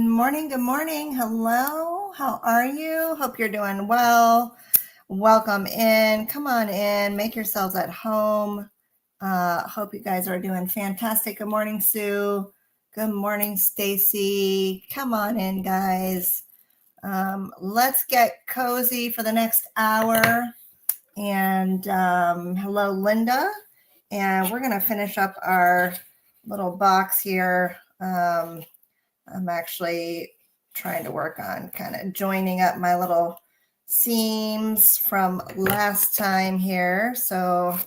morning. Good morning. Hello. How are you? Hope you're doing well. Welcome in. Come on in. Make yourselves at home. Hope you guys are doing fantastic. Good morning, Sue. Good morning, Stacy. Come on in, guys. Let's get cozy for the next hour. And hello, Linda. And we're going to finish up our little box here. I'm actually trying to work on kind of joining up my little seams from last time here. So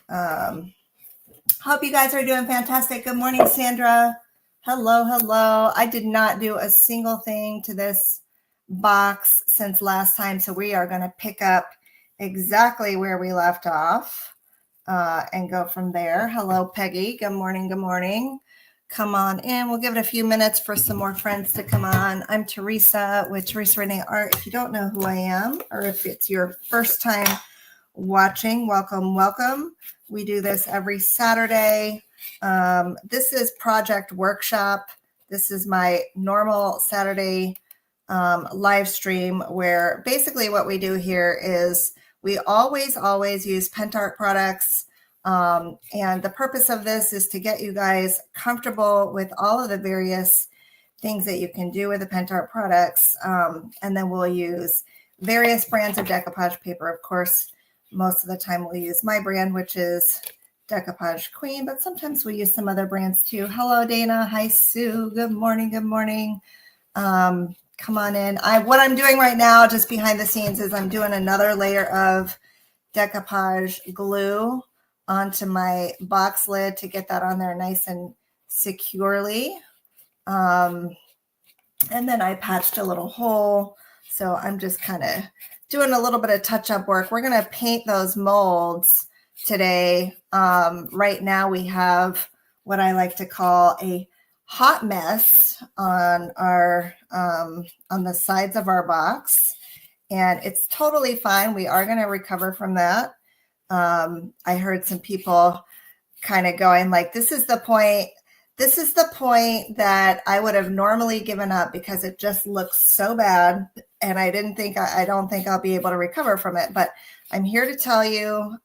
hope you guys are doing fantastic. Good morning, Sandra. Hello, hello. I did not do a single thing to this box since last time. So we are going to pick up exactly where we left off and go from there. Hello, Peggy. Good morning. Good morning. Come on in. We'll give it a few minutes for some more friends to come on. I'm Teresa with Teresa Rene Art. If you don't know who I am, or if it's your first time watching, welcome, welcome. We do this every Saturday. This is Project Workshop. This is my normal Saturday live stream where basically what we do here is we always use Pentart products. And the purpose of this is to get you guys comfortable with all of the various things that you can do with the Pentart products. And then we'll use various brands of decoupage paper. Of course, most of the time we'll use my brand, which is Decoupage Queen, but sometimes we use some other brands too. Hello, Dana. Hi, Sue. Good morning. Good morning. Come on in. What I'm doing right now, just behind the scenes, is I'm doing another layer of decoupage glue onto my box lid to get that on there nice and securely. And then I patched a little hole. So I'm just kind of doing a little bit of touch-up work. We're going to paint those molds today. Right now we have what I like to call a hot mess on our on the sides of our box. And it's totally fine. We are going to recover from that. I heard some people kind of going like, this is the point that I would have normally given up because it just looks so bad. And I don't think I'll be able to recover from it. But I'm here to tell you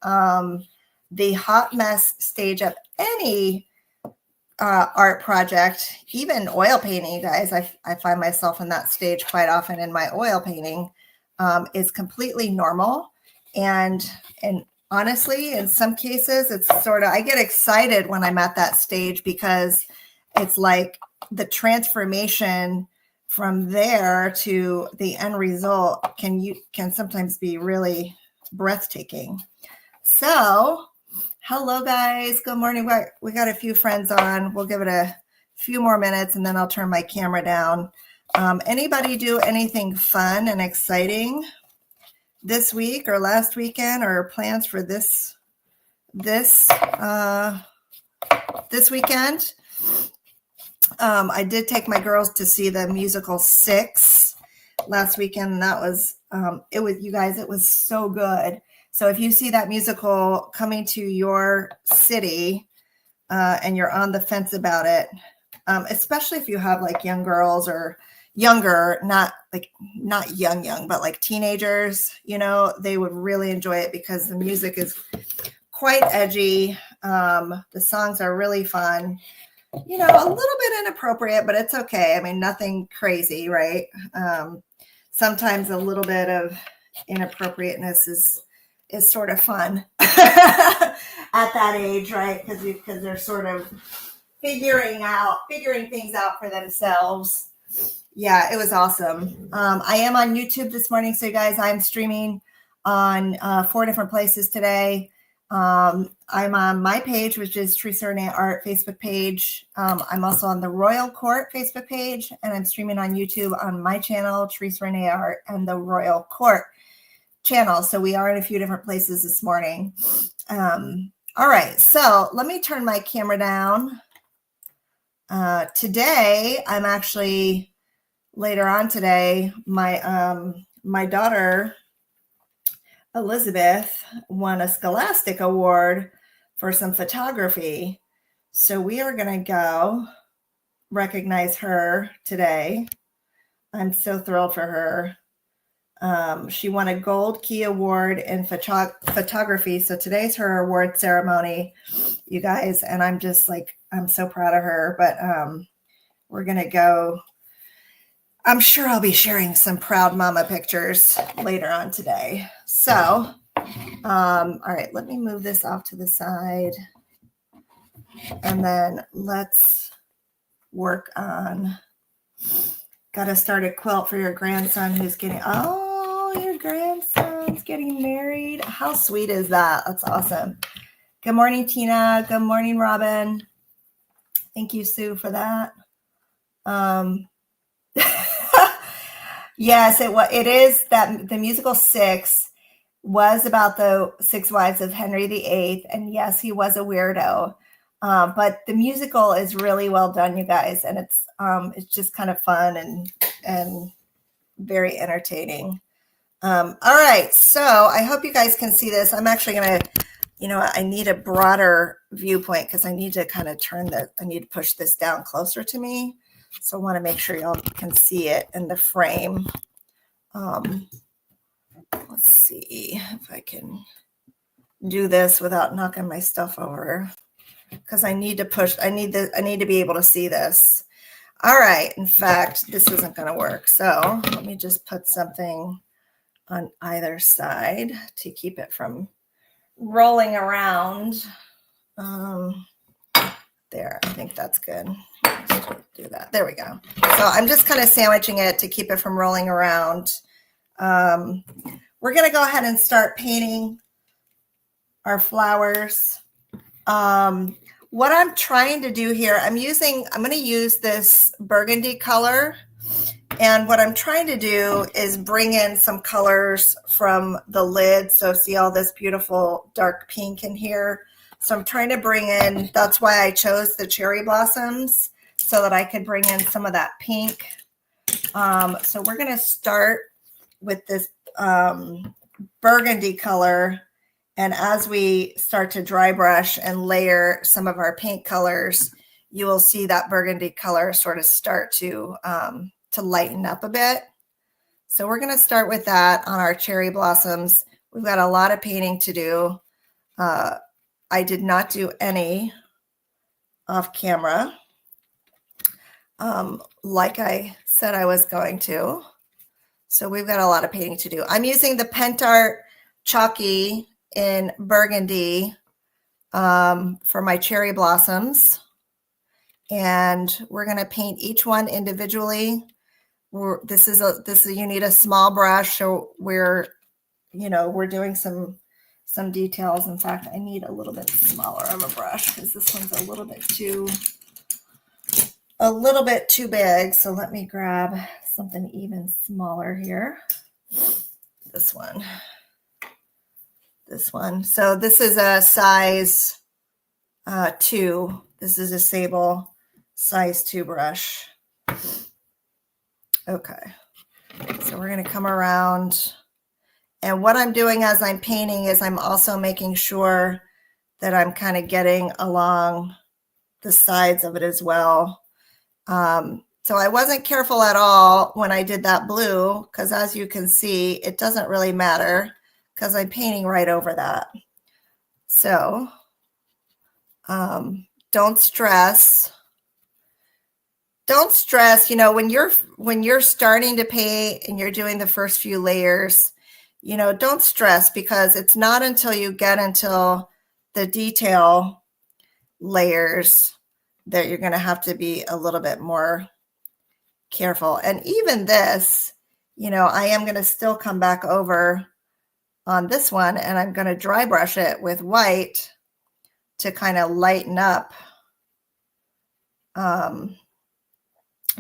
the hot mess stage of any art project, even oil painting, you guys, I find myself in that stage quite often in my oil painting, is completely normal. And honestly, in some cases, it's sort of, I get excited when I'm at that stage because it's like the transformation from there to the end result can sometimes be really breathtaking. So, hello guys, good morning. We got a few friends on. We'll give it a few more minutes and then I'll turn my camera down. Anybody do anything fun and exciting this week or last weekend, or plans for this weekend? I did take my girls to see the musical 6 last weekend. And that was you guys, it was so good. So if you see that musical coming to your city and you're on the fence about it, especially if you have like young girls or younger, not young, but like teenagers, they would really enjoy it because the music is quite edgy. The songs are really fun, a little bit inappropriate, but it's okay. I mean, nothing crazy, right? Sometimes a little bit of inappropriateness is sort of fun at that age, right? Because they're sort of figuring things out for themselves. Yeah, it was awesome. I am on YouTube this morning. So you guys, I'm streaming on 4 different places today. I'm on my page, which is Teresa Rene Art Facebook page. I'm also on the Royal Court Facebook page, and I'm streaming on YouTube on my channel, Teresa Rene Art, and the Royal Court channel. So we are in a few different places this morning. All right, so let me turn my camera down. Today, I'm actually... Later on today, my daughter, Elizabeth, won a Scholastic Award for some photography. So we are going to go recognize her today. I'm so thrilled for her. She won a Gold Key Award in photography. So today's her award ceremony, you guys. And I'm just like, I'm so proud of her. But we're going to go. I'm sure I'll be sharing some proud mama pictures later on today. So, all right, let me move this off to the side. And then let's work on, got to start a quilt for your grandson who's getting, oh, your grandson's getting married. How sweet is that? That's awesome. Good morning, Tina. Good morning, Robin. Thank you, Sue, for that. Yes, it is that the musical Six was about the six wives of Henry VIII. And yes, he was a weirdo. But the musical is really well done, you guys. And it's just kind of fun and very entertaining. All right. So I hope you guys can see this. I'm actually going to, I need a broader viewpoint because I need to kind of I need to push this down closer to me. So I want to make sure y'all can see it in the frame. Let's see if I can do this without knocking my stuff over because I need to push. I need to be able to see this. All right. In fact, this isn't going to work. So let me just put something on either side to keep it from rolling around. There, I think that's good. Let's do that. There we go. So I'm just kind of sandwiching it to keep it from rolling around. We're going to go ahead and start painting our flowers. What I'm trying to do here, I'm going to use this burgundy color. And what I'm trying to do is bring in some colors from the lid. So see all this beautiful dark pink in here. So I'm trying to bring in, that's why I chose the cherry blossoms so that I could bring in some of that pink. So we're going to start with this burgundy color. And as we start to dry brush and layer some of our pink colors, you will see that burgundy color sort of start to lighten up a bit. So we're going to start with that on our cherry blossoms. We've got a lot of painting to do. I did not do any off camera like I said I was going to. So we've got a lot of painting to do. I'm using the Pentart Chalky in burgundy for my cherry blossoms. And we're going to paint each one individually. You need a small brush. So we're doing some details. In fact, I need a little bit smaller of a brush because this one's a little bit too big. So let me grab something even smaller here. This one. So this is a size 2. This is a Sable size 2 brush. Okay. So we're going to come around. And what I'm doing as I'm painting is I'm also making sure that I'm kind of getting along the sides of it as well. So I wasn't careful at all when I did that blue, because as you can see, it doesn't really matter because I'm painting right over that. So don't stress. Don't stress, when you're starting to paint and you're doing the first few layers, don't stress, because it's not until you get until the detail layers that you're going to have to be a little bit more careful. And even this, I am going to still come back over on this one, and I'm going to dry brush it with white to kind of lighten up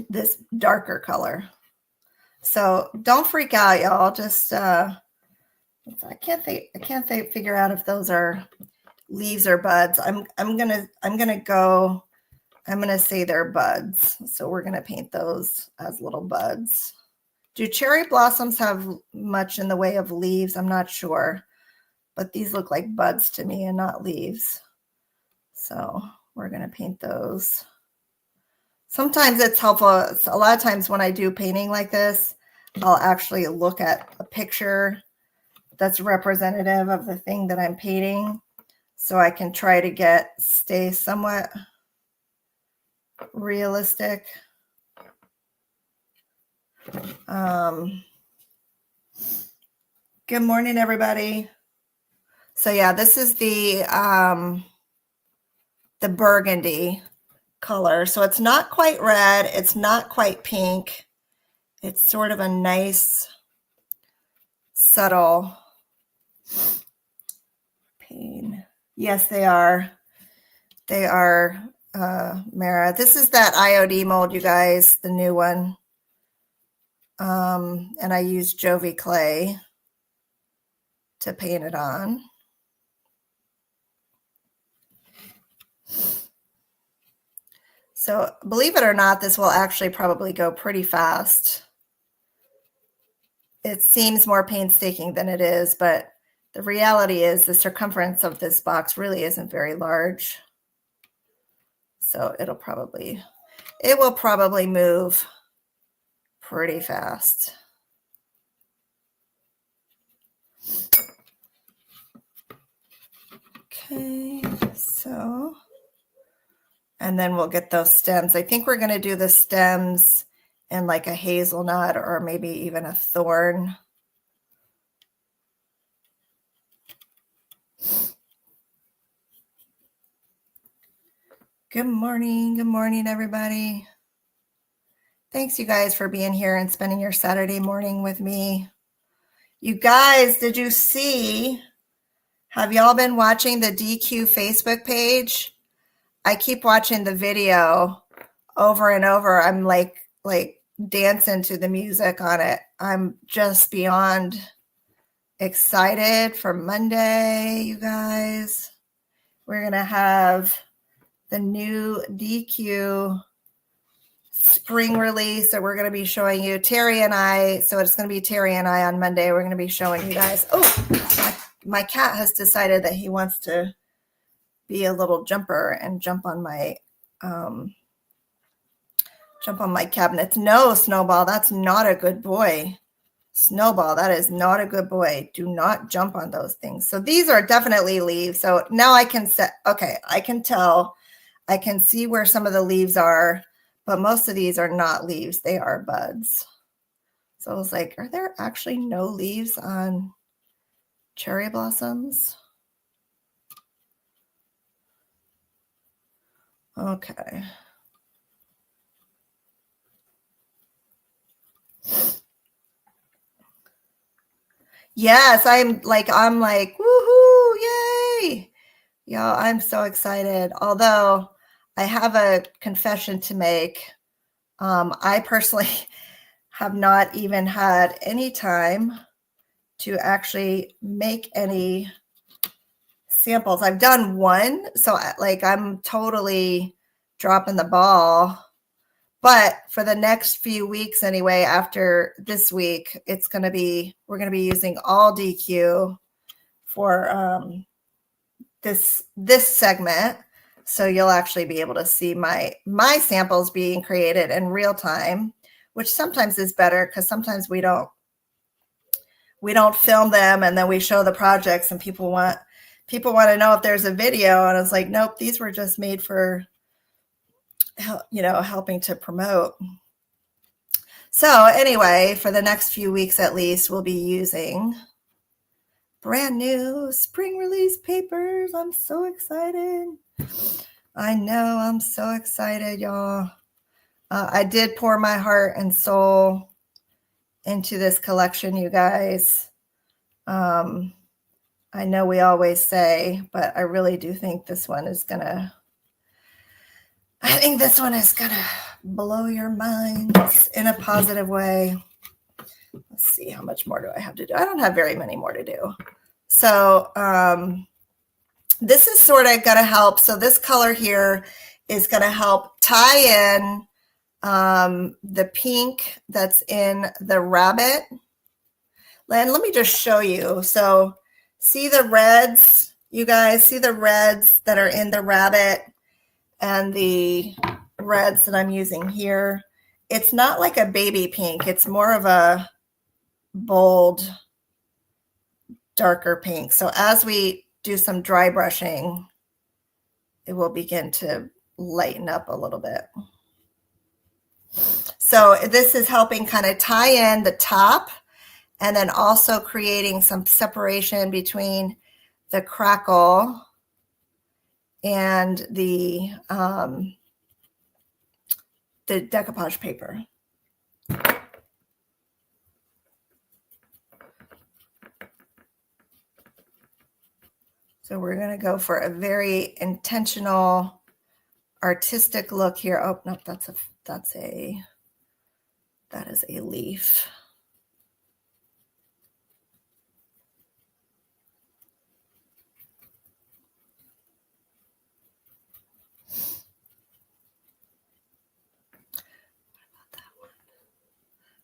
this darker color. So don't freak out, y'all. Just I can't figure out if those are leaves or buds. I'm gonna say they're buds. So we're gonna paint those as little buds. Do cherry blossoms have much in the way of leaves? I'm not sure, but these look like buds to me and not leaves. So we're gonna paint those Sometimes it's helpful. A lot of times when I do painting like this, I'll actually look at a picture that's representative of the thing that I'm painting, so I can try to stay somewhat realistic. Good morning, everybody. So yeah, this is the burgundy color. So it's not quite red. It's not quite pink. It's sort of a nice, subtle pain. Yes, they are. They are, Mara. This is that IOD mold, you guys, the new one. And I use Jovi clay to paint it on. So believe it or not, this will actually probably go pretty fast. It seems more painstaking than it is, but the reality is the circumference of this box really isn't very large. So it will probably move pretty fast. Okay, so, and then we'll get those stems. I think we're going to do the stems in like a hazelnut or maybe even a thorn. Good morning, everybody. Thanks, you guys, for being here and spending your Saturday morning with me. You guys, did you see? Have y'all been watching the DQ Facebook page? I keep watching the video over and over. I'm like dancing to the music on it. I'm just beyond excited for Monday, you guys. We're going to have the new DQ spring release that we're going to be showing you. Terry and I, so it's going to be Terry and I on Monday. We're going to be showing you guys. Oh, my cat has decided that he wants to be a little jumper and jump on my cabinets. No, Snowball, that's not a good boy. Snowball, that is not a good boy. Do not jump on those things. So these are definitely leaves. So now I can set, okay, I can tell, I can see where some of the leaves are, but most of these are not leaves. They are buds. So I was like, are there actually no leaves on cherry blossoms? Okay. Yes, I'm like, woohoo, yay. Y'all, I'm so excited. Although I have a confession to make. I personally have not even had any time to actually make any samples. I've done one, so I'm totally dropping the ball. But for the next few weeks anyway, after this week, we're going to be using all DQ for this segment. So you'll actually be able to see my samples being created in real time, which sometimes is better because sometimes we don't film them and then we show the projects and people want to know if there's a video, and it's like, nope, these were just made for, helping to promote. So anyway, for the next few weeks at least, we'll be using brand new spring release papers. I'm so excited. I know, I'm so excited, y'all. I did pour my heart and soul into this collection, you guys. I know we always say, but I really do think this one is gonna blow your minds in a positive way. Let's see, how much more do I have to do? I don't have very many more to do. So this is sort of going to help. So this color here is going to help tie in the pink that's in the rabbit. And let me just show you. So see the reds, you guys, see the reds that are in the rabbit and the reds that I'm using here. It's not like a baby pink. It's more of a bold, darker pink. So as we do some dry brushing, it will begin to lighten up a little bit. So this is helping kind of tie in the top and then also creating some separation between the crackle and the decoupage paper. So we're going to go for a very intentional, artistic look here. Oh, no, that is a leaf.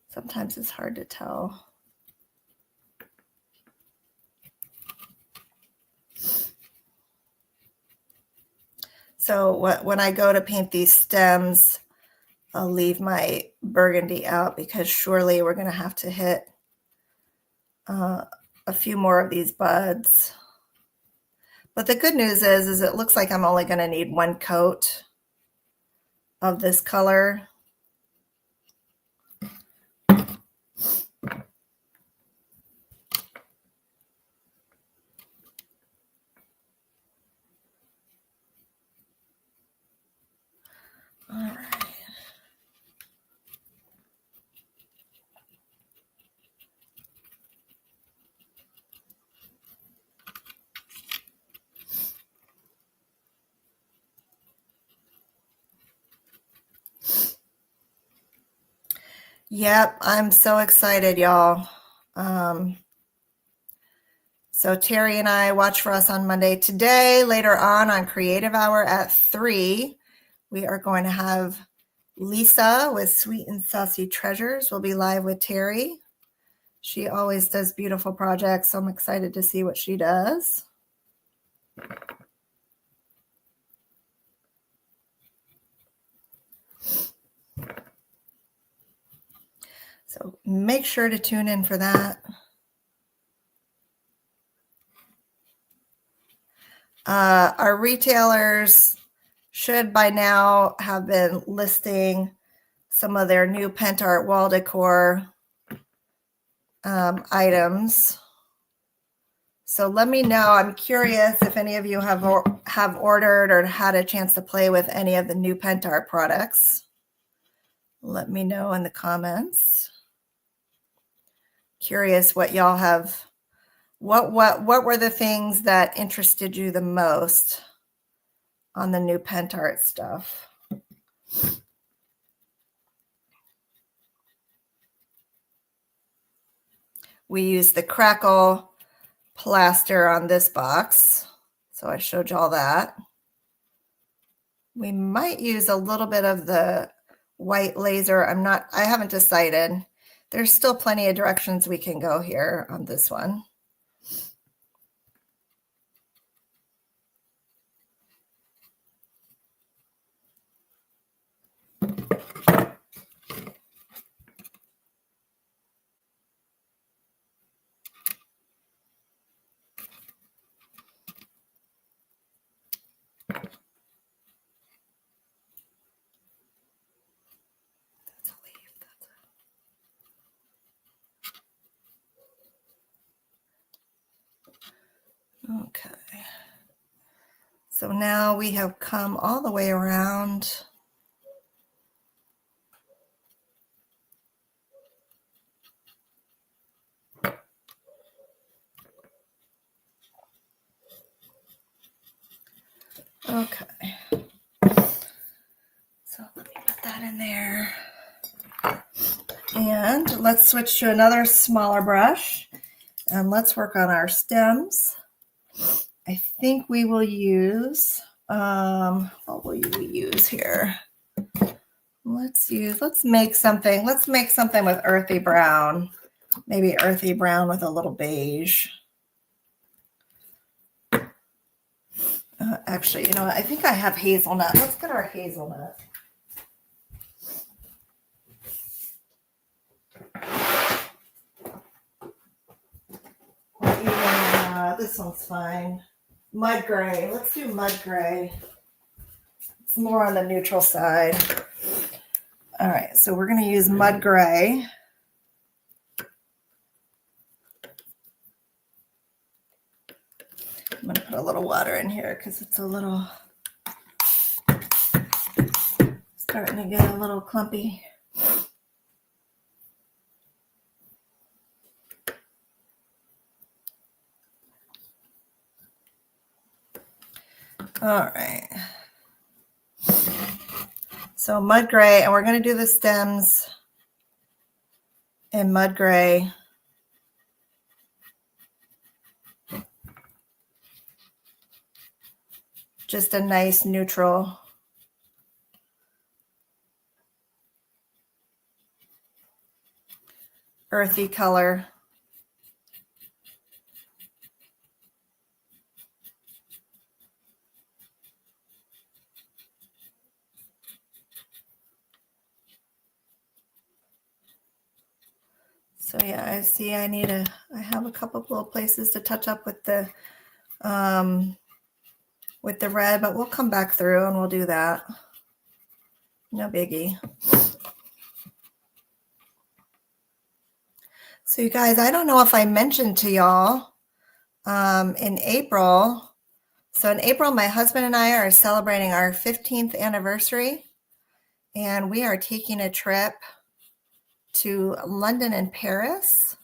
Sometimes it's hard to tell. So when I go to paint these stems, I'll leave my burgundy out because surely we're going to have to hit a few more of these buds. But the good news is it looks like I'm only going to need one coat of this color. All right. Yep, I'm so excited, y'all. So Terry and I watch for us on Monday. Today, later on Creative Hour at 3, we are going to have Lisa with Sweet and Saucy Treasures. We'll be live with Terry. She always does beautiful projects, so I'm excited to see what she does. So make sure to tune in for that. Our retailers should by now have been listing some of their new Pentart wall decor items. So let me know. I'm curious if any of you have ordered or had a chance to play with any of the new Pentart products. Let me know in the comments. Curious what y'all have. What were the things that interested you the most on the new Pentart stuff? We used the crackle plaster on this box, so I showed y'all that. We might use a little bit of the white laser. I haven't decided. There's still plenty of directions we can go here on this one. Okay. So now we have come all the way around. Okay. So let me put that in there. And let's switch to another smaller brush and let's work on our stems. I think we will use, what will we use here? Let's make something with earthy brown. Maybe earthy brown with a little beige. Actually, you know what? I think I have hazelnut. Let's get our hazelnut. this one's fine. Mud gray. Let's do mud gray. It's more on the neutral side. All right, so we're going to use mud gray. I'm going to put a little water in here because it's a little starting to get a little clumpy. All right. So mud gray, and we're going to do the stems in mud gray. Just a nice neutral. Earthy color. So yeah, I see I have a couple of little places to touch up with the red, but we'll come back through and we'll do that. No biggie. So you guys, I don't know if I mentioned to y'all in April. So in April, my husband and I are celebrating our 15th anniversary, and we are taking a trip to London and Paris.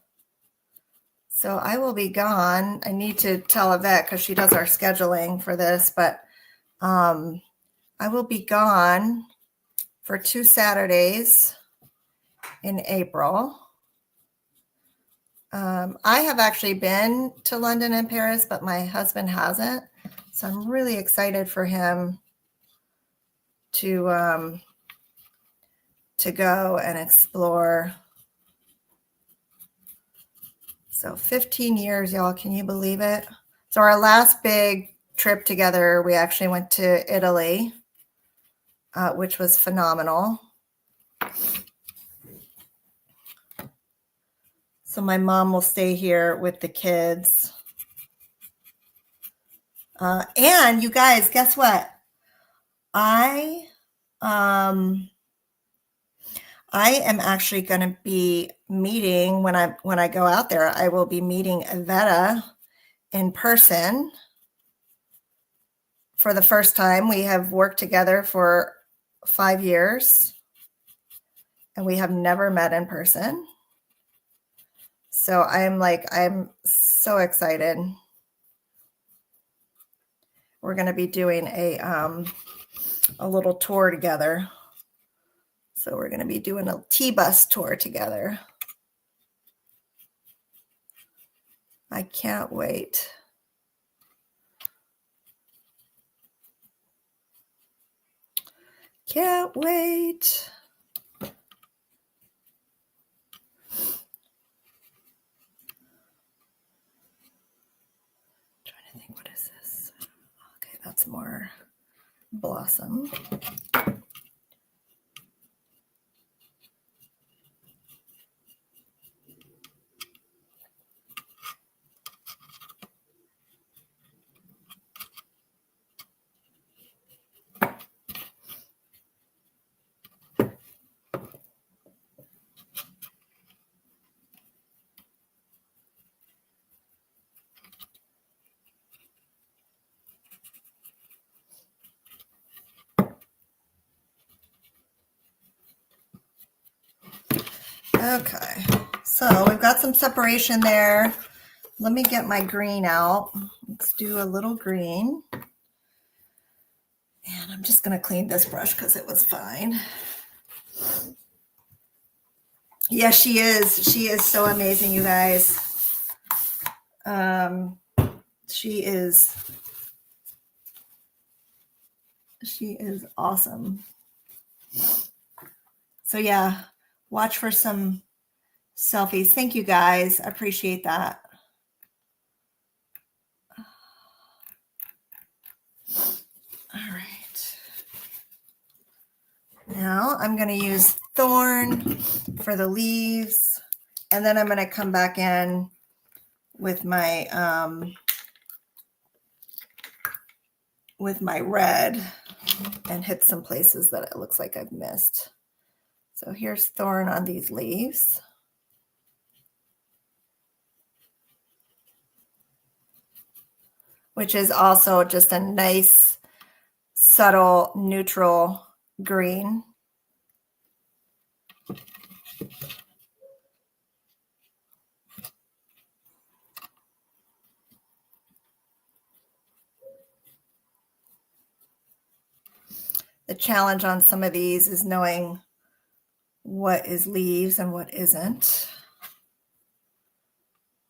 So I will be gone. I need to tell Yvette because she does our scheduling for this, but I will be gone for 2 Saturdays in April. I have actually been to London and Paris, but my husband hasn't. So I'm really excited for him to go and explore. So 15 years, y'all, can you believe it? So our last big trip together, we actually went to Italy, which was phenomenal. So my mom will stay here with the kids. And you guys, guess what? I am actually going to be meeting when I go out there. I will be meeting Yvette in person for the first time. We have worked together for 5 years, and we have never met in person. So I'm so excited. We're going to be doing a little tour together. So we're going to be doing a T-bus tour together. I can't wait. Can't wait. Trying to think, what is this? Okay, that's more blossom. Okay, so we've got some separation there. Let me get my green out. Let's do a little green. And I'm just going to clean this brush because it was fine. Yeah, she is. She is so amazing, you guys. She is awesome. So yeah, watch for some selfies. Thank you guys. I appreciate that. All right. Now I'm going to use Thorn for the leaves, and then I'm going to come back in with my with my red and hit some places that it looks like I've missed. So here's thorn on these leaves. Which is also just a nice, subtle, neutral green. The challenge on some of these is knowing what is leaves and what isn't.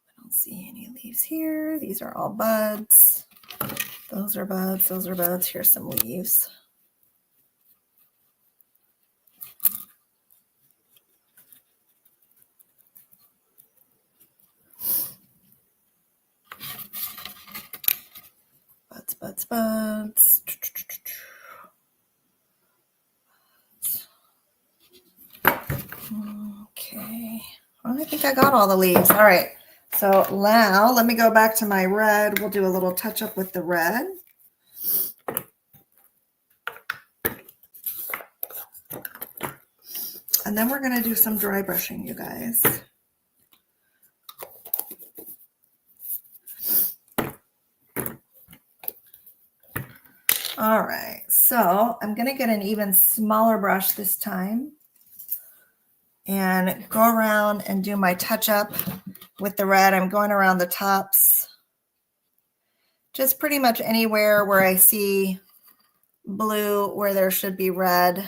I don't see any leaves here. These are all buds. Those are buds. Those are buds. Here's some leaves. Buds, buds, buds. Okay. Well, I think I got all the leaves. All right. So now let me go back to my red. We'll do a little touch up with the red. And then we're going to do some dry brushing, you guys. All right. So I'm going to get an even smaller brush this time and go around and do my touch up with the red. I'm going around the tops, just pretty much anywhere where I see blue where there should be red.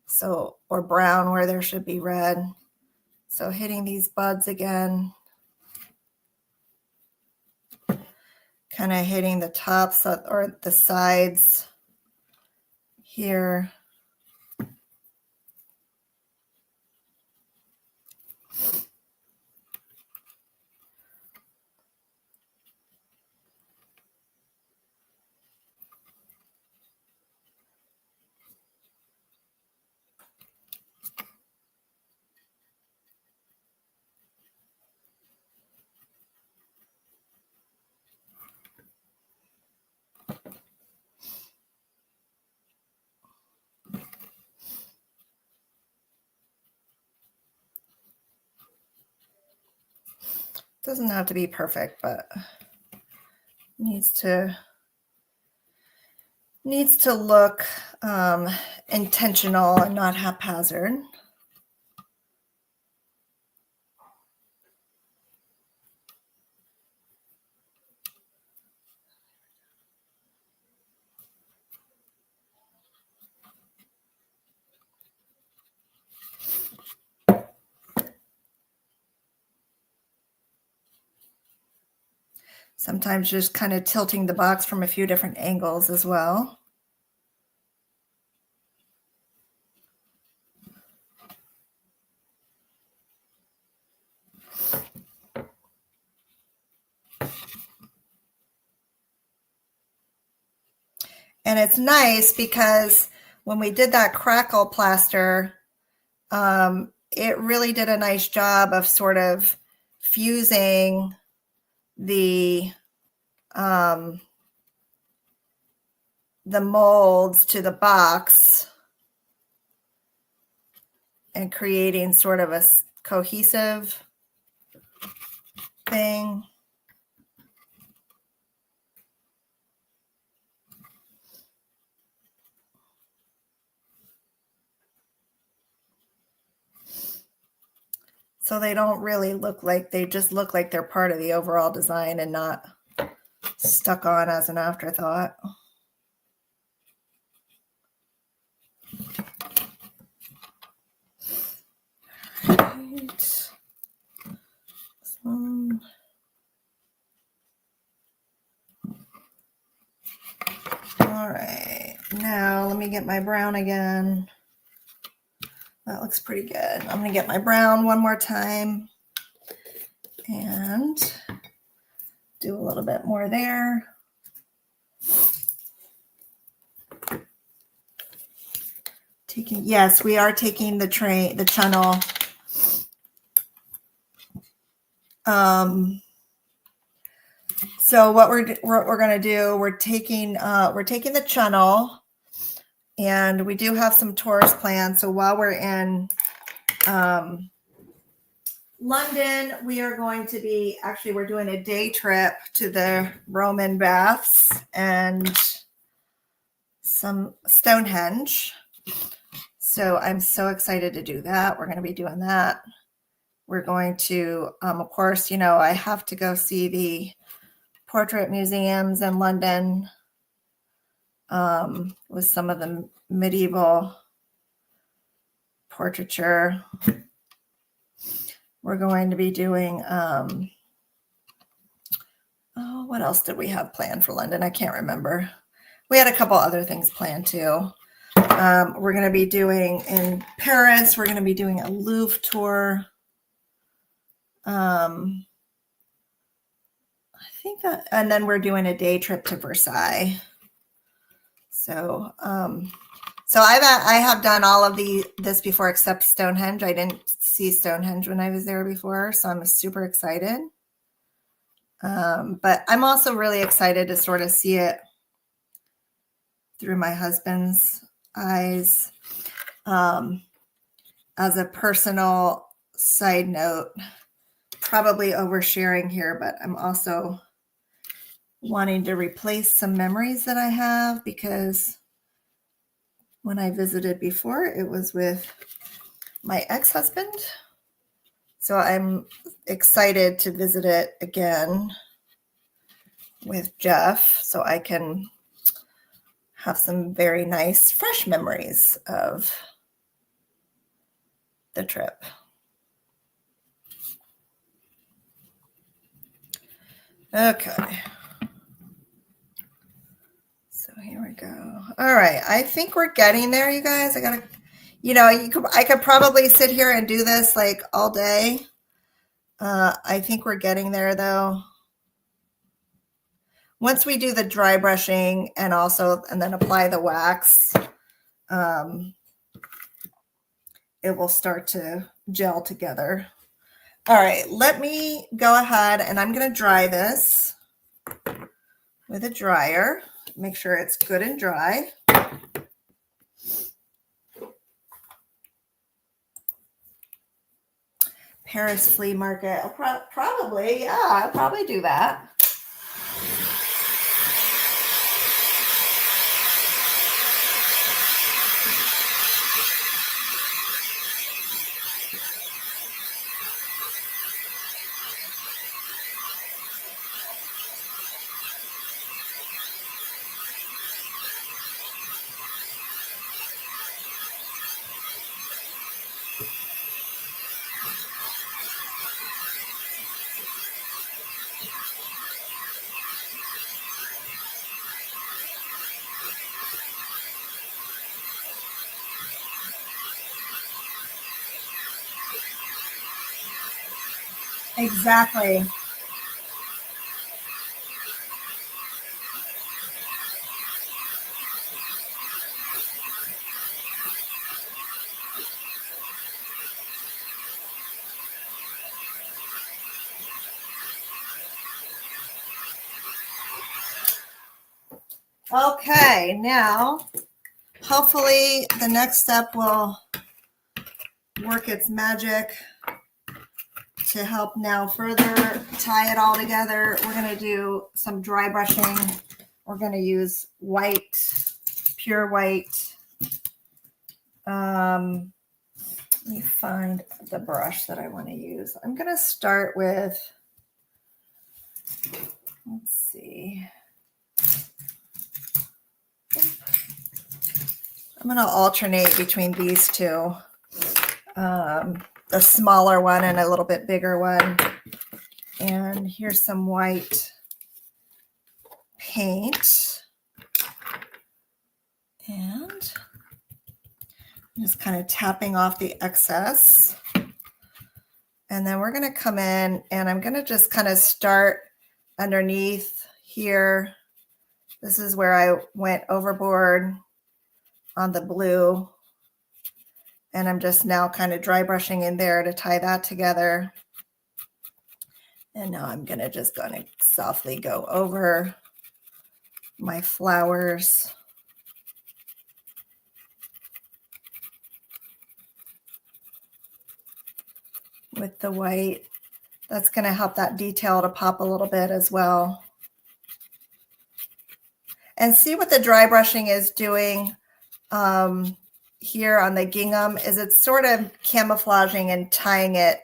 So, or brown where there should be red. So hitting these buds again, kind of hitting the tops or the sides here. Doesn't have to be perfect, but needs to look intentional and not haphazard. Sometimes just kind of tilting the box from a few different angles as well. And it's nice because when we did that crackle plaster, it really did a nice job of sort of fusing the molds to the box and creating sort of a cohesive thing. So they don't really look like, they just look like they're part of the overall design and not stuck on as an afterthought. Right. All right, now let me get my brown again. That looks pretty good. I'm going to get my brown one more time and do a little bit more there. Yes, we are taking the channel. So what we're going to do, we're taking the channel, and we do have some tours planned. So while we're in London, we are going to be, actually, we're doing a day trip to the Roman baths and some Stonehenge. So I'm so excited to do that. We're going to be doing that. We're going to, of course, I have to go see the portrait museums in London with some of the medieval portraiture. We're going to be doing, what else did we have planned for London? I can't remember. We had a couple other things planned too. We're going to be doing in Paris, we're going to be doing a Louvre tour. I think that, and then we're doing a day trip to Versailles. So, I have done all of this before except Stonehenge. I didn't see Stonehenge when I was there before, so I'm super excited. But I'm also really excited to sort of see it through my husband's eyes. As a personal side note, probably oversharing here, but I'm also wanting to replace some memories that I have, because when I visited before, it was with my ex-husband. So I'm excited to visit it again with Jeff, so I can have some very nice, fresh memories of the trip. Okay. So here we go. All right. I think we're getting there, you guys. I gotta, I could probably sit here and do this like all day. I think we're getting there though. Once we do the dry brushing and then apply the wax, it will start to gel together. All right, let me go ahead and I'm going to dry this with a dryer. Make sure it's good and dry. Paris flea market. I'll probably do that. Exactly. Okay, now hopefully the next step will work its magic to help now further tie it all together. We're going to do some dry brushing. We're going to use white, pure white. Let me find the brush that I want to use. I'm going to start with, let's see. I'm going to alternate between these two. The smaller one and a little bit bigger one. And here's some white paint. And I'm just kind of tapping off the excess. And then we're going to come in and I'm going to just kind of start underneath here. This is where I went overboard on the blue. And I'm just now kind of dry brushing in there to tie that together. And now I'm just going to softly go over my flowers. With the white. That's going to help that detail to pop a little bit as well. And see what the dry brushing is doing here on the gingham is it's sort of camouflaging and tying it.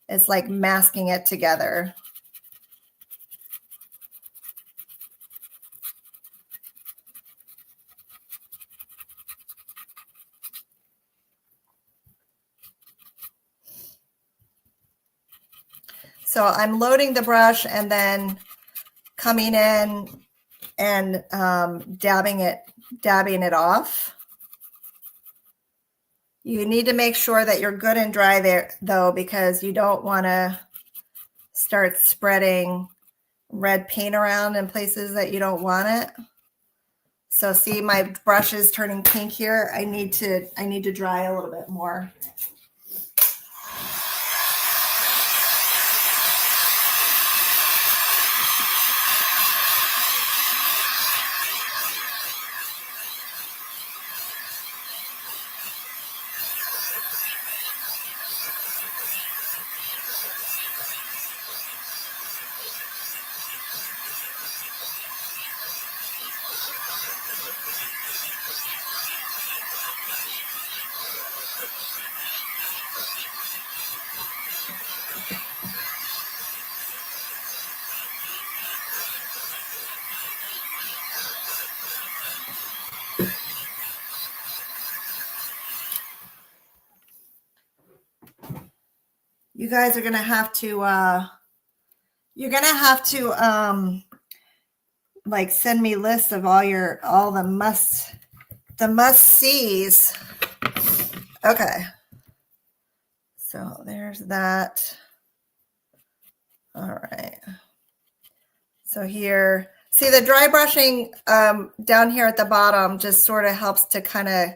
It's like masking it together. So I'm loading the brush and then coming in and dabbing it off. You need to make sure that you're good and dry there though, because you don't want to start spreading red paint around in places that you don't want it. So see, my brush is turning pink here. I need to dry a little bit more. You guys are going to have to, you're going to have to, like send me lists of all the must-sees. Okay. So there's that. All right. So here, see the dry brushing down here at the bottom just sort of helps to kind of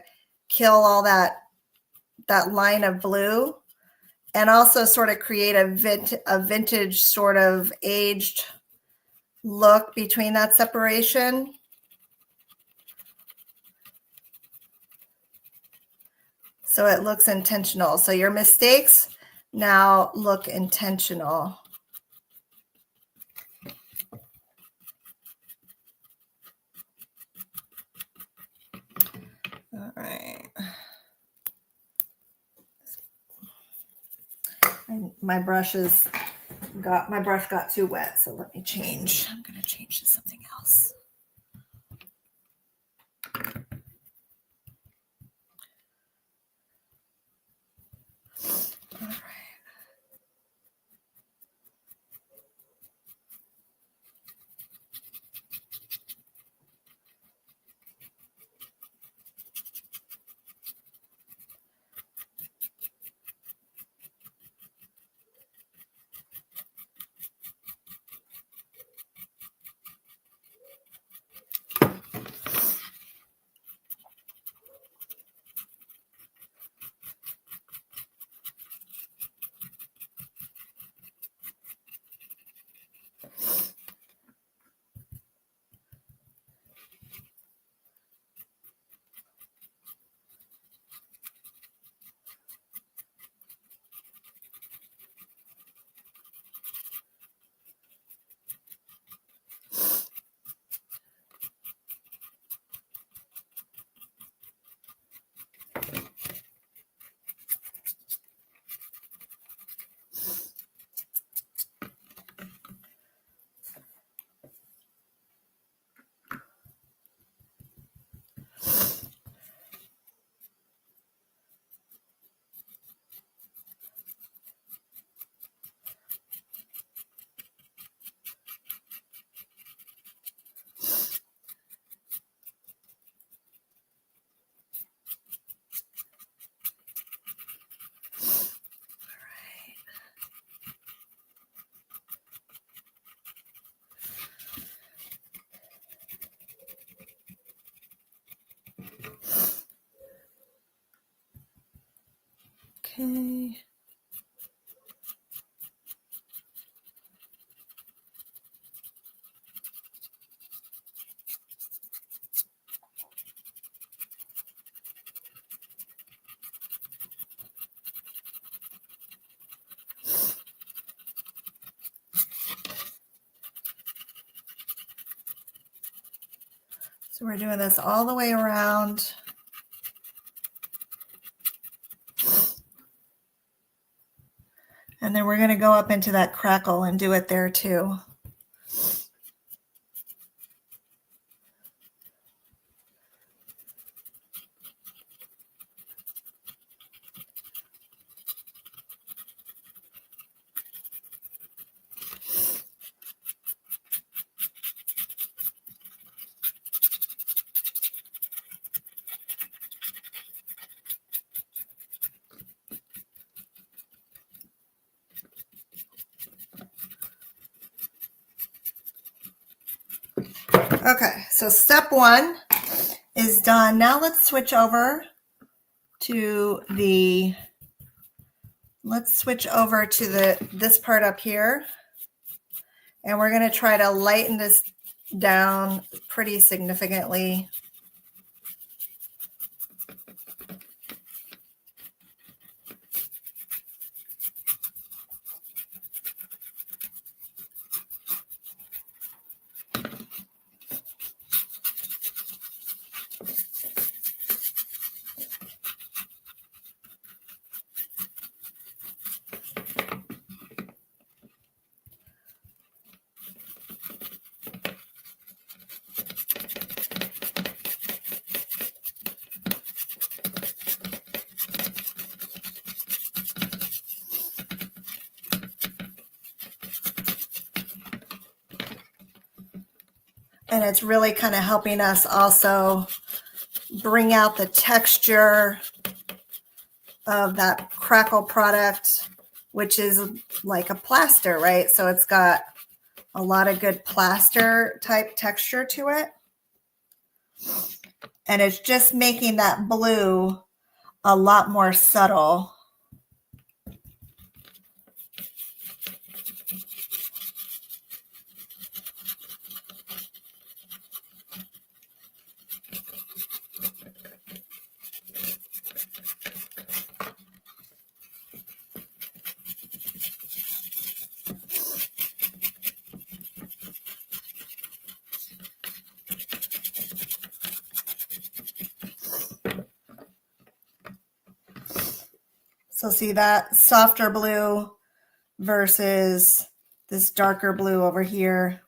kill all that line of blue. And also sort of create a vintage sort of aged look between that separation. So it looks intentional. So your mistakes now look intentional. All right. And my brush got too wet, so let me change. I'm going to change to something else. All right. Okay. So we're doing this all the way around. And then we're going to go up into that crackle and do it there too. Okay, so step one is done. Now let's switch over to this part up here. And we're going to try to lighten this down pretty significantly. And it's really kind of helping us also bring out the texture of that crackle product, which is like a plaster, right? So it's got a lot of good plaster type texture to it. And it's just making that blue a lot more subtle. So see that softer blue versus this darker blue over here.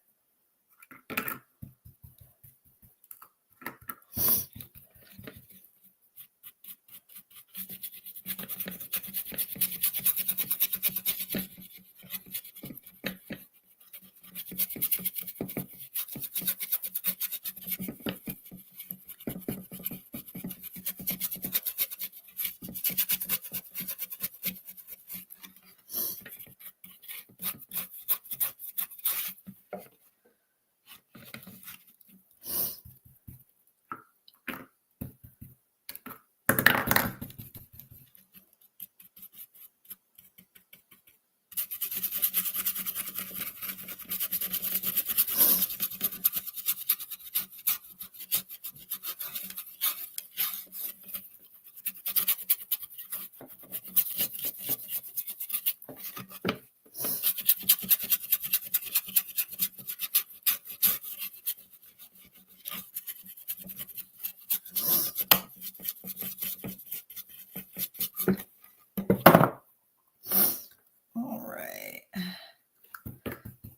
All right.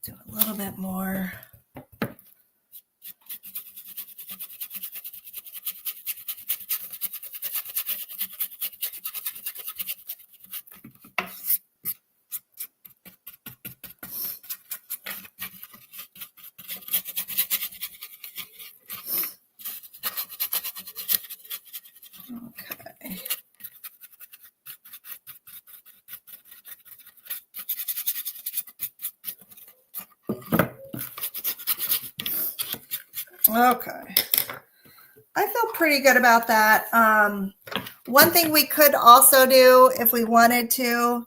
Do a little bit more. Okay. Okay. I feel pretty good about that. One thing we could also do if we wanted to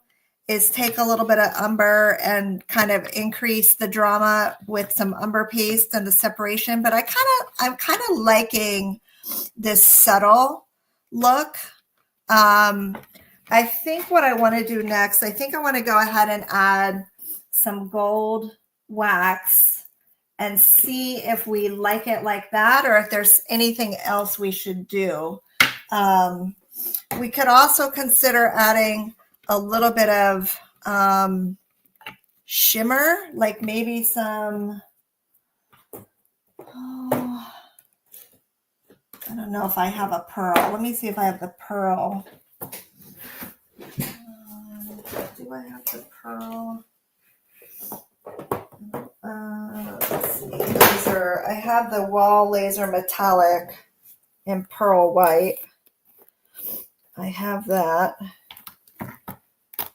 is take a little bit of umber and kind of increase the drama with some umber paste and the separation. But I'm kind of liking this subtle look. I think what I want to do next, I think I want to go ahead and add some gold wax and see if we like it like that or if there's anything else we should do. We could also consider adding a little bit of shimmer, like maybe some, oh, I don't know if I have a pearl. Let me see if I have the pearl. Do I have the pearl? Let's see. Laser. I have the wall laser metallic in pearl white. I have that.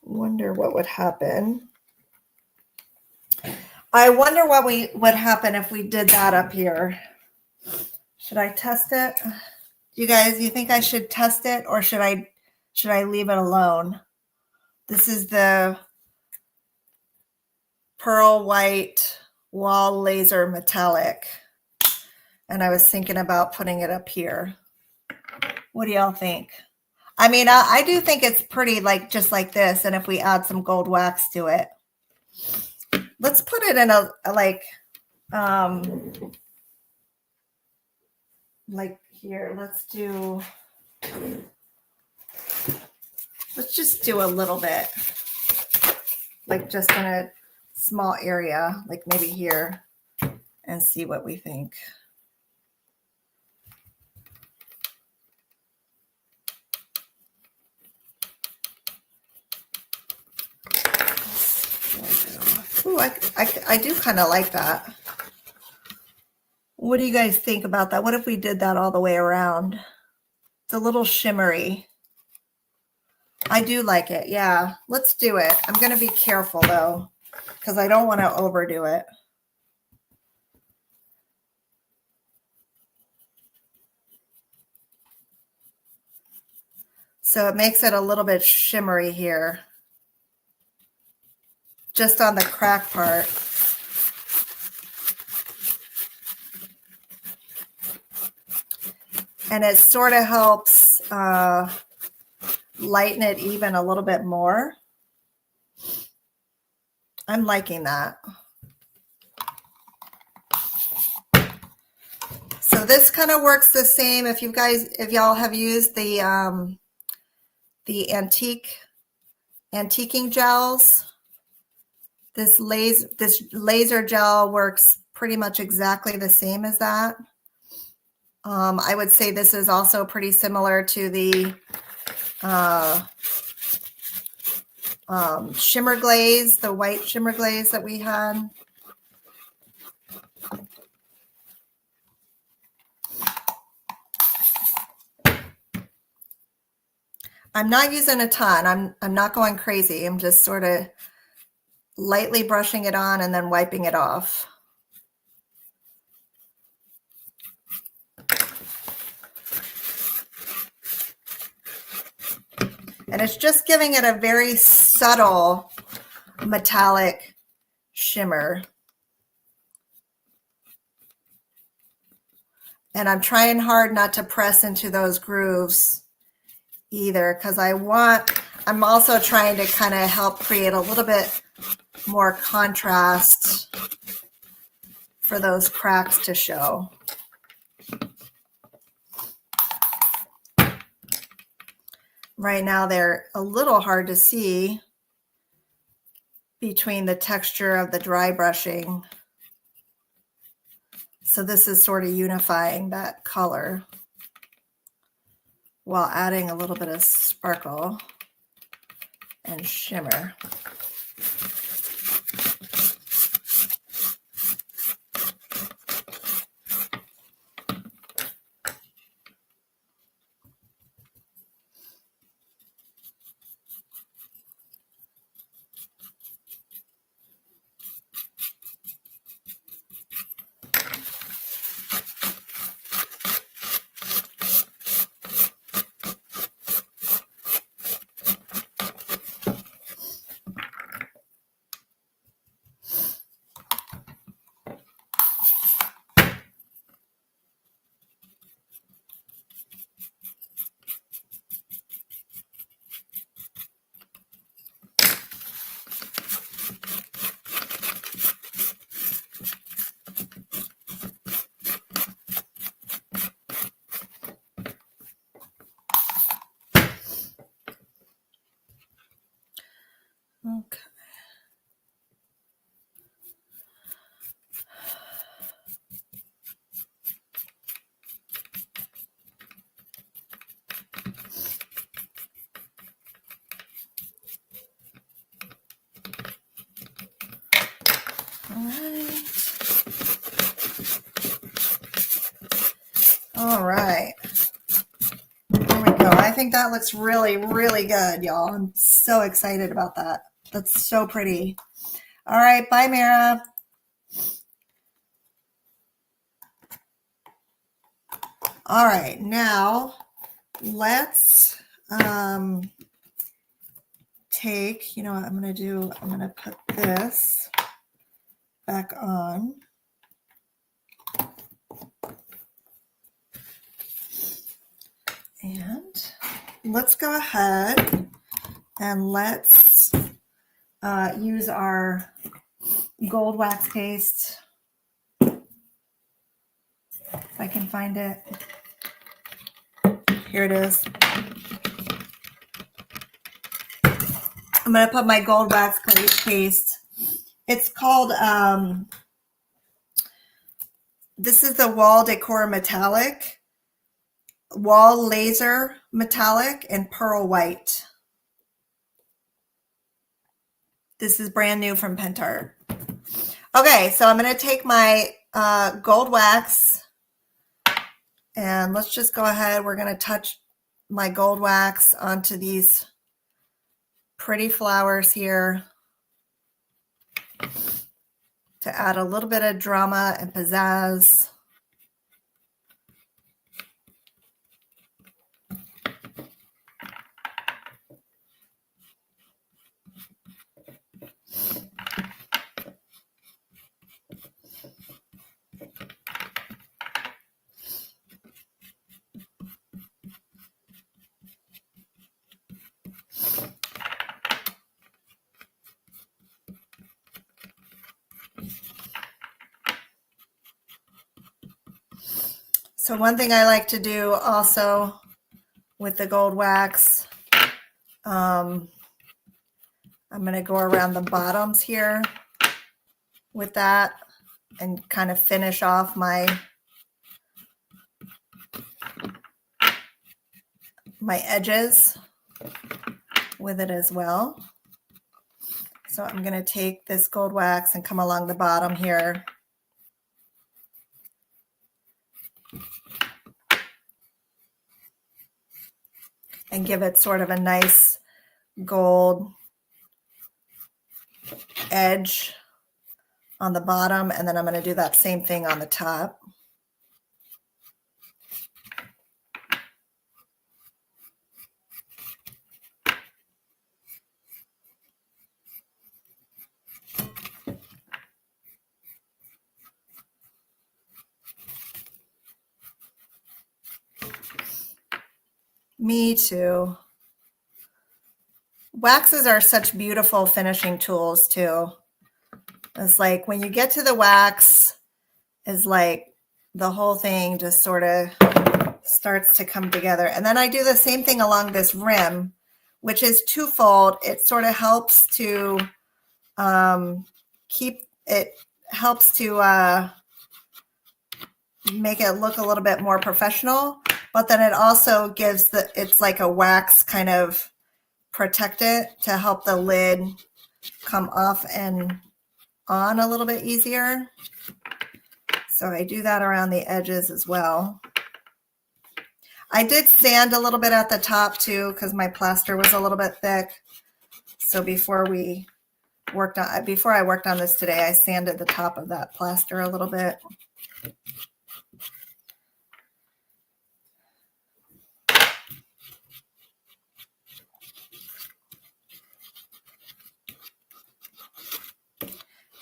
Wonder what would happen. I wonder what would happen if we did that up here. Should I test it? You guys, you think I should test it or should I leave it alone? This is the pearl white wall laser metallic. And I was thinking about putting it up here. What do y'all think? I mean, I do think it's pretty, like just like this. And if we add some gold wax to it, let's put it in a like here. Let's just do a little bit, like just in a small area, like maybe here, and see what we think. Ooh, I do kind of like that. What do you guys think about that? What if we did that all the way around? It's a little shimmery. I do like it. Yeah, let's do it. I'm going to be careful though, because I don't want to overdo it. So it makes it a little bit shimmery here, just on the crack part. And it sort of helps lighten it even a little bit more. I'm liking that. So this kind of works the same. If y'all have used the antiquing gels, this laser gel works pretty much exactly the same as that. I would say this is also pretty similar to the shimmer glaze, the white shimmer glaze that we had. I'm not using a ton. I'm not going crazy. I'm just sort of lightly brushing it on and then wiping it off. And it's just giving it a very subtle metallic shimmer. And I'm trying hard not to press into those grooves either, because I'm also trying to kind of help create a little bit more contrast for those cracks to show. Right now they're a little hard to see between the texture of the dry brushing. So this is sort of unifying that color while adding a little bit of sparkle and shimmer. Okay. All right. There we go. I think that looks really, really good, y'all. I'm so excited about that. That's so pretty. All right. Bye, Mara. All right. Now let's take, you know what I'm going to do? I'm going to put this back on. And let's go ahead and let's use our gold wax paste. If I can find it. Here it is. I'm going to put my gold wax paste. It's called, this is the Wall Decor Metallic, Wall Laser Metallic, and Pearl White. This is brand new from Pentart. Okay, so I'm going to take my gold wax, and let's just go ahead. We're going to touch my gold wax onto these pretty flowers here to add a little bit of drama and pizzazz. So one thing I like to do also with the gold wax, I'm going to go around the bottoms here with that and kind of finish off my edges with it as well. So I'm going to take this gold wax and come along the bottom here. And give it sort of a nice gold edge on the bottom. And then I'm going to do that same thing on the top. Me too. Waxes are such beautiful finishing tools too. It's like when you get to the wax, is like the whole thing just sort of starts to come together. And then I do the same thing along this rim, which is twofold. It sort of helps to make it look a little bit more professional, but then it also gives it's like a wax kind of protect it to help the lid come off and on a little bit easier. So I do that around the edges as well. I did sand a little bit at the top too, because my plaster was a little bit thick. So before I worked on this today, I sanded the top of that plaster a little bit.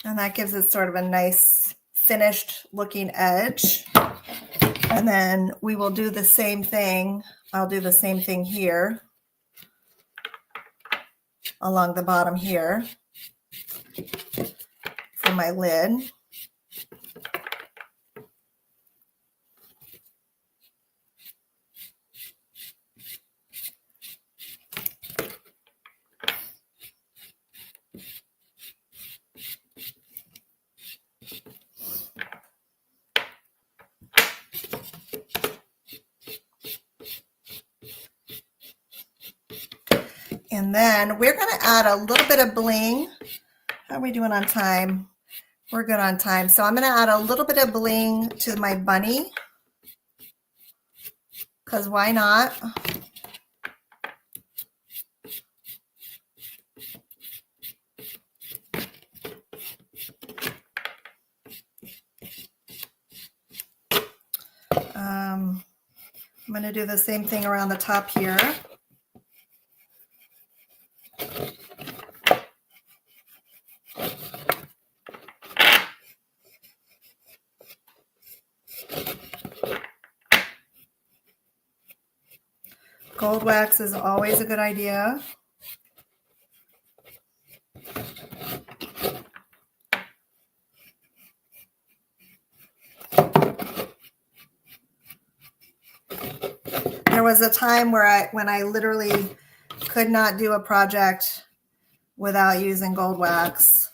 And that gives it sort of a nice finished looking edge. And then we will do the same thing. I'll do the same thing here along the bottom here for my lid. And then we're going to add a little bit of bling. How are we doing on time? We're good on time. So I'm going to add a little bit of bling to my bunny, because why not? I'm going to do the same thing around the top here. Gold wax is always a good idea. There was a time where when I literally could not do a project without using gold wax.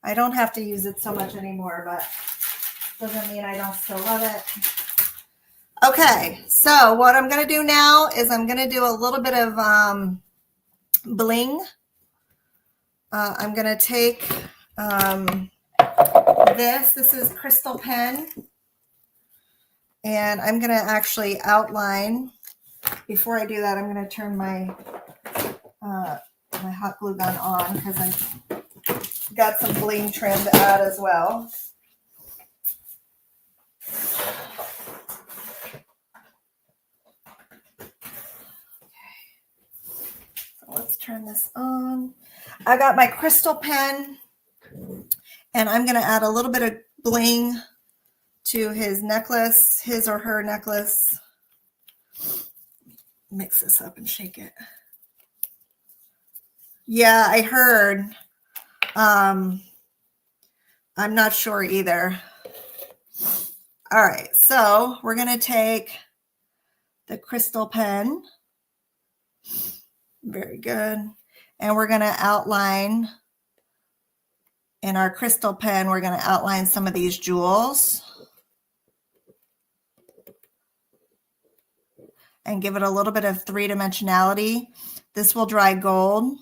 I don't have to use it so much anymore, but doesn't mean I don't still love it. Okay, so what I'm going to do now is I'm going to do a little bit of bling. I'm going to take this is Crystal Pen, and I'm going to actually outline. Before I do that, I'm going to turn my my hot glue gun on because I've got some bling trim to add as well. Let's turn this on. I got my crystal pen, and I'm going to add a little bit of bling to his necklace, his or her necklace. Mix this up and shake it. Yeah, I heard. I'm not sure either. All right, so we're going to take the crystal pen. Very good. And we're going to outline in our crystal pen, we're going to outline some of these jewels and give it a little bit of three-dimensionality. This will dry gold.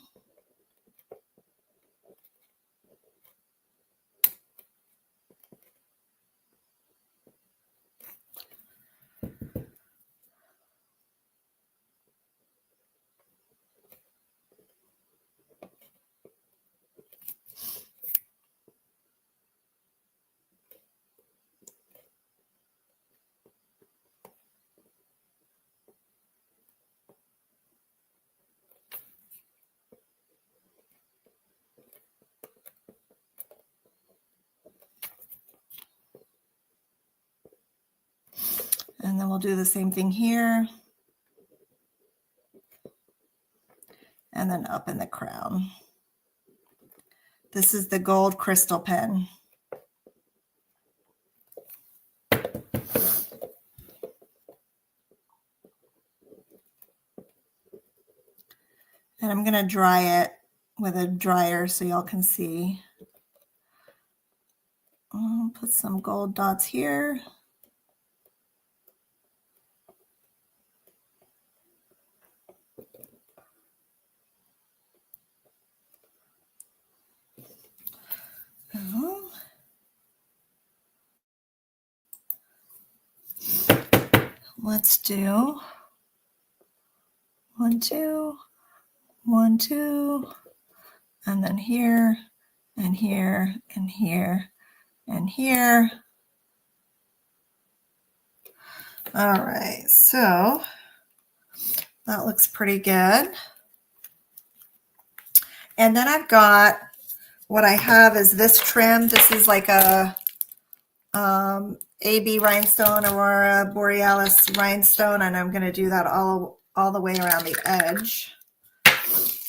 And then we'll do the same thing here. And then up in the crown. This is the gold crystal pen. And I'm going to dry it with a dryer so y'all can see. Put some gold dots here. Let's do 1, 2, 1, 2, and then here, and here, and here, and here. All right, so that looks pretty good. And then I've got, what I have is this trim. This is like a AB rhinestone, Aurora Borealis rhinestone, and I'm going to do that all the way around the edge.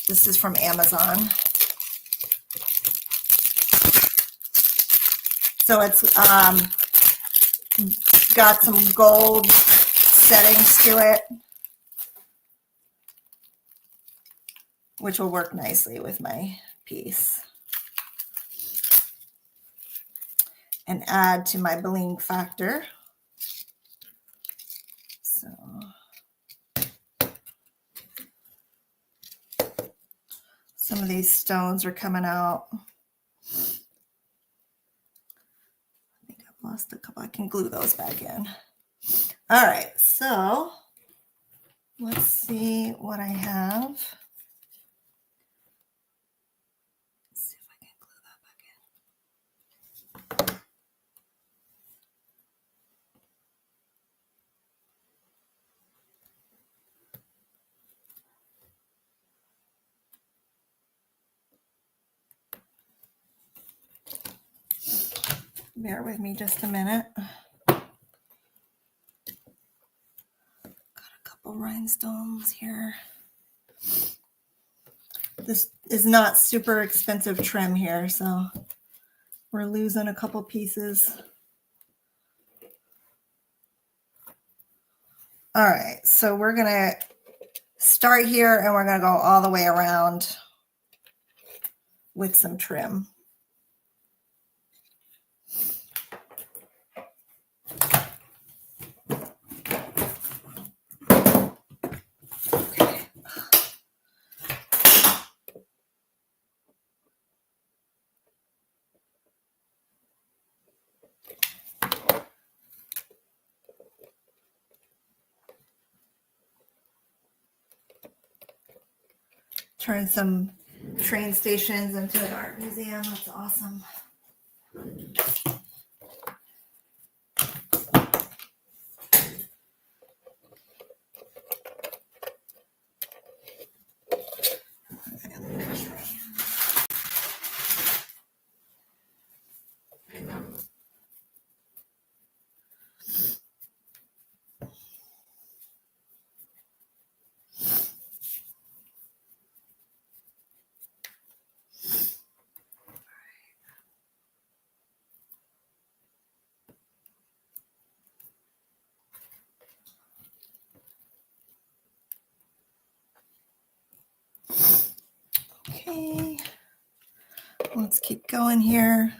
This is from Amazon. So it's got some gold settings to it, which will work nicely with my piece and add to my bling factor. So Some of these stones are coming out. I think I've lost a couple. I can glue those back in. All right, so let's see what I have. Let's see if I can glue that back in. Bear with me just a minute. Got a couple rhinestones here. This is not super expensive trim here, so we're losing a couple pieces. All right, so we're gonna start here and we're gonna go all the way around with some trim. Turn some train stations into an art museum. That's awesome. Okay, let's keep going here.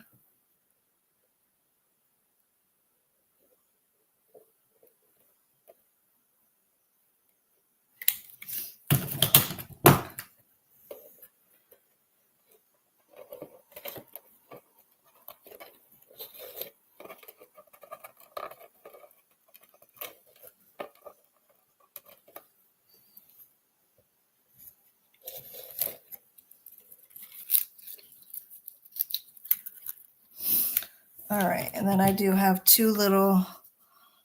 All right, and then I do have two little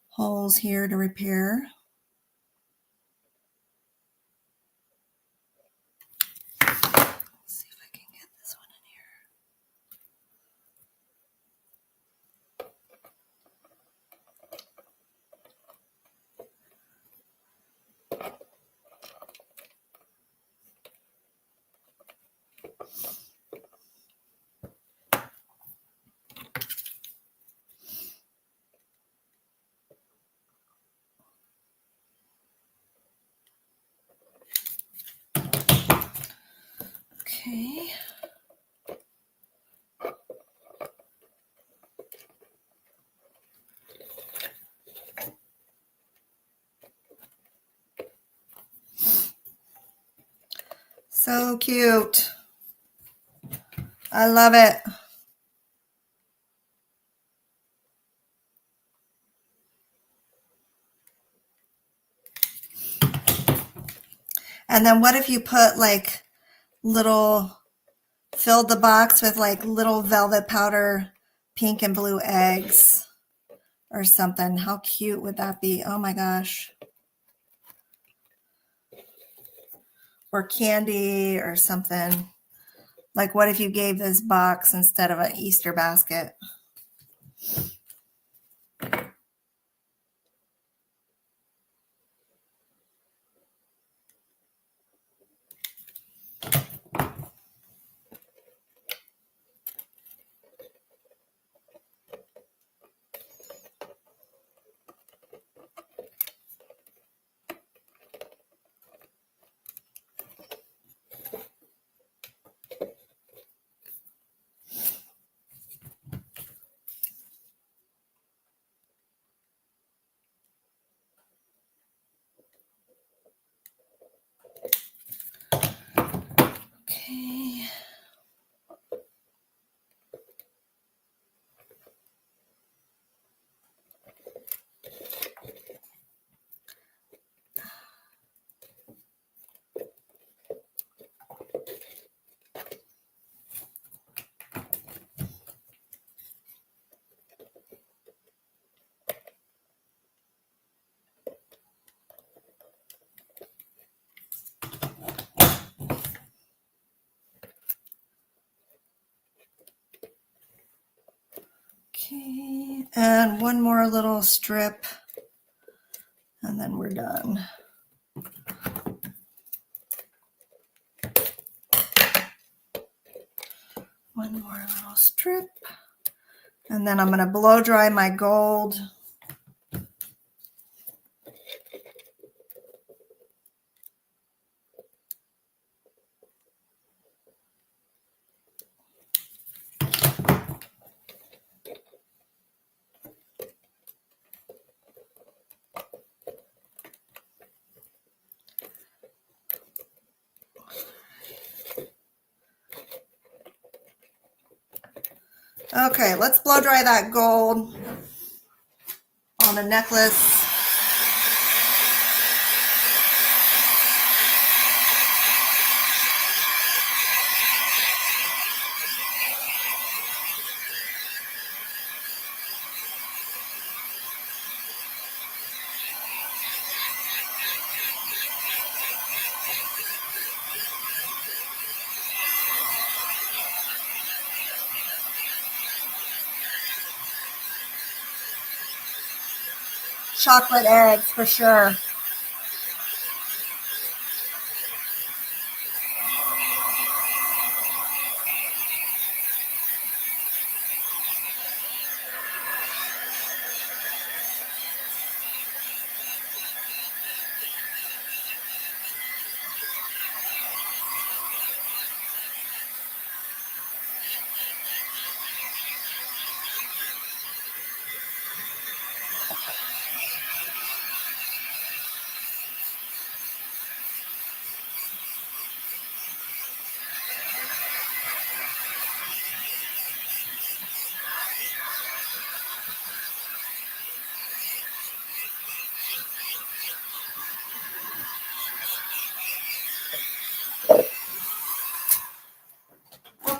holes here to repair. Let's see if I can get this one in here. Okay. So cute. I love it. And then what if you put like little, filled the box with like little velvet powder, pink and blue eggs or something? How cute would that be? Oh my gosh. Or candy or something. Like what if you gave this box instead of an Easter basket? Okay, and one more little strip, and then we're done. One more little strip, and then I'm going to blow dry my gold. Okay, let's blow dry that gold on the necklace. Chocolate eggs for sure.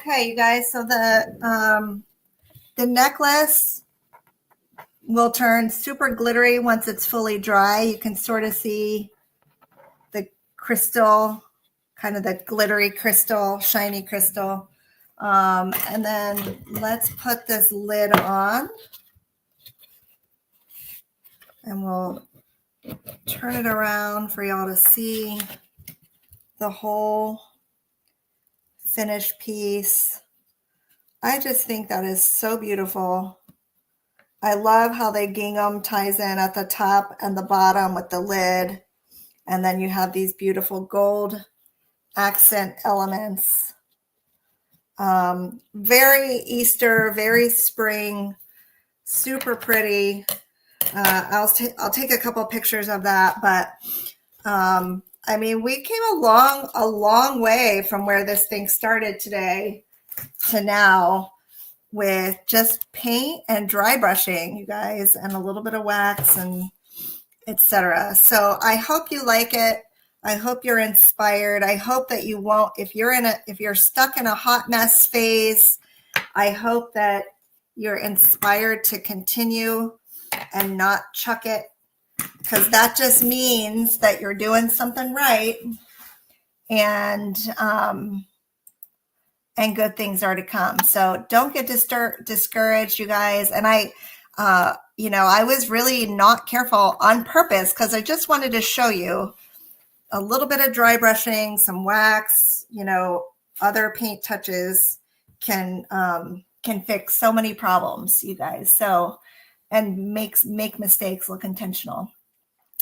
Okay, you guys, so the necklace will turn super glittery once it's fully dry. You can sort of see the crystal, kind of the glittery crystal, shiny crystal. And then let's put this lid on, and we'll turn it around for y'all to see the whole finished piece. I just think that is so beautiful. I love how the gingham ties in at the top and the bottom with the lid. And then you have these beautiful gold accent elements. Very Easter, very spring, super pretty. I'll take a couple pictures of that, but I mean, we came a long way from where this thing started today to now with just paint and dry brushing, you guys, and a little bit of wax and etc. So I hope you like it. I hope you're inspired. I hope that you won't, if you're stuck in a hot mess phase, I hope that you're inspired to continue and not chuck it, because that just means that you're doing something right, and good things are to come. So don't get discouraged, you guys. And I was really not careful on purpose, because I just wanted to show you a little bit of dry brushing, some wax, other paint touches can fix so many problems, you guys. So, and make mistakes look intentional.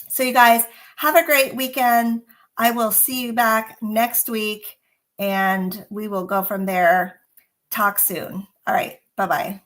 So you guys have a great weekend. I will see you back next week, and we will go from there. Talk soon. All right. Bye-bye.